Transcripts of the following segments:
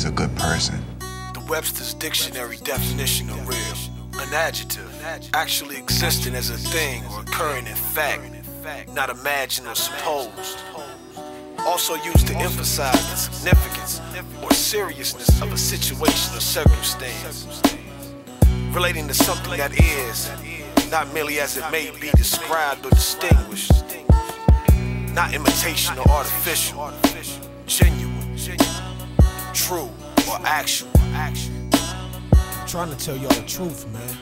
is a good person. The Webster's Dictionary definition of real: an adjective actually existing as a thing or occurring in fact, not imagined or supposed. Also used to emphasize the significance or seriousness of a situation or circumstance, relating to something that is, not merely as it may be described or distinguished, not imitation or artificial, genuine, true or actual. I'm trying to tell y'all the truth, man.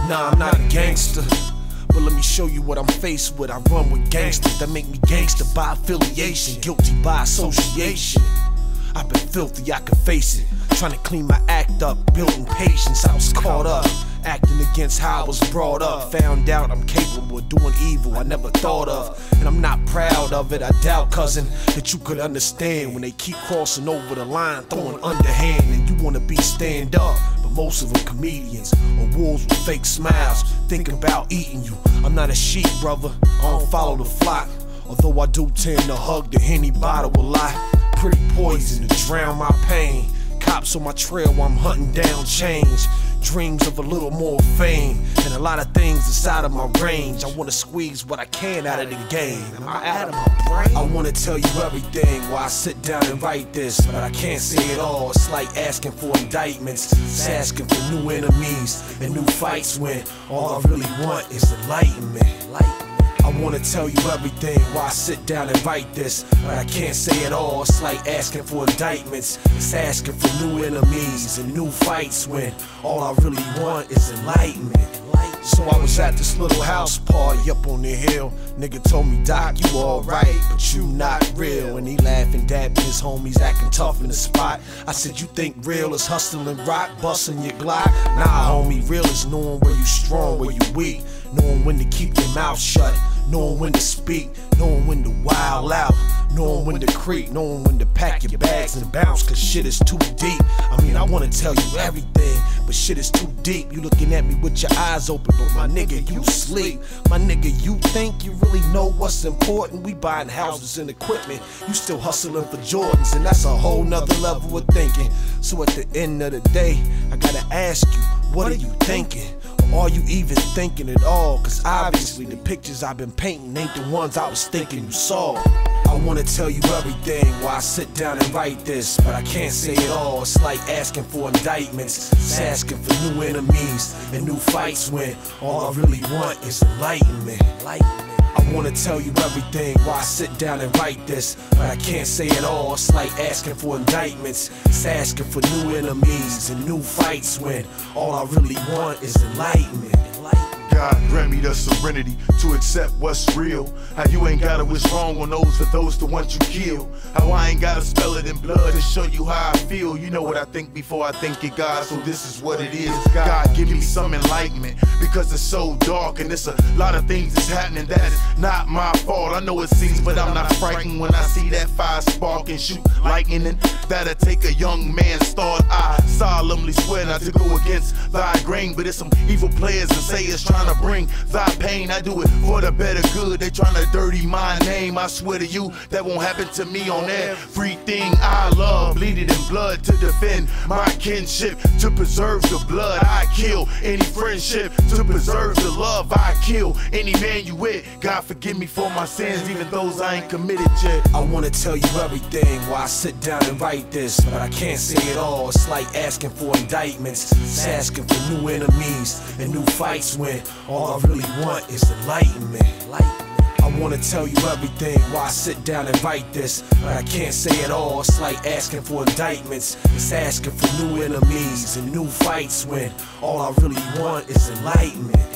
Nah, I'm not a gangster, but let me show you what I'm faced with. I run with gangsters that make me gangster by affiliation, guilty by association. I've been filthy, I can face it. Trying to clean my act up, building patience. I was caught up, acting against how I was brought up. Found out I'm capable of doing evil I never thought of, and I'm not proud of it. I doubt, cousin, that you could understand when they keep crossing over the line, throwing underhand, and you wanna be stand up. But most of them comedians or wolves with fake smiles, thinking about eating you. I'm not a sheep, brother, I don't follow the flock, although I do tend to hug the Henny bottle a lot. Pretty poison to drown my pain. Cops on my trail while I'm hunting down change. Dreams of a little more fame and a lot of things inside of my range. I wanna squeeze what I can out of the game. Am I out of my brain? I wanna tell you everything while I sit down and write this, but I can't say it all. It's like asking for indictments. It's asking for new enemies and new fights when all I really want is enlightenment. I wanna tell you everything while I sit down and write this, but I can't say it all. It's like asking for indictments. It's asking for new enemies and new fights when all I really want is enlightenment. So I was at this little house party up on the hill. Nigga told me, Doc, you alright, but you not real. And he laughing, dabbing his homies, acting tough in the spot. I said, you think real is hustling rock, busting your Glock? Nah, homie, real is knowing where you strong, where you weak, knowing when to keep your mouth shut, knowing when to speak, knowing when to wild out, knowing when to creep, knowing when to pack your bags and bounce, cause shit is too deep. I mean, I wanna tell you everything, but shit is too deep. You looking at me with your eyes open, but my nigga, you sleep. My nigga, you think you really know what's important? We buying houses and equipment, you still hustling for Jordans, and that's a whole nother level of thinking. So at the end of the day, I gotta ask you, what are you thinking? Or are you even thinking at all? Cause obviously the pictures I've been painting ain't the ones I was thinking you saw. I wanna tell you everything while I sit down and write this, but I can't say it all. It's like asking for indictments. It's asking for new enemies and new fights when all I really want is enlightenment. I wanna tell you everything while I sit down and write this, but I can't say it all. It's like asking for indictments. It's asking for new enemies and new fights when all I really want is enlightenment. God grant me the serenity to accept what's real. How you ain't gotta wish wrong on those for those to want you kill. How I ain't gotta spell it in blood to show you how I feel. You know what I think before I think it, God, so this is what it is. God, give me some enlightenment, because it's so dark and there's a lot of things that's happening that is not my fault. I know it seems, but I'm not frightened when I see that fire spark and shoot lightning. And that'll take a young man's thought. I solemnly swear not to go against thy grain, but it's some evil players that say it's trying to bring thy pain. I do it for the better good. They trying to dirty my name. I swear to you that won't happen to me on everything I love. Bleeding in blood to defend my kinship, to preserve the blood. I kill any friendship to preserve the love. I kill any man you with. God forgive me for my sins, even those I ain't committed yet. I wanna tell you everything while I sit down and write this, but I can't say it all. It's like asking for indictments. It's asking for new enemies and new fights when all I really want is enlightenment. I wanna tell you everything while I sit down and write this, but I can't say it all. It's like asking for indictments. It's asking for new enemies and new fights when all I really want is enlightenment.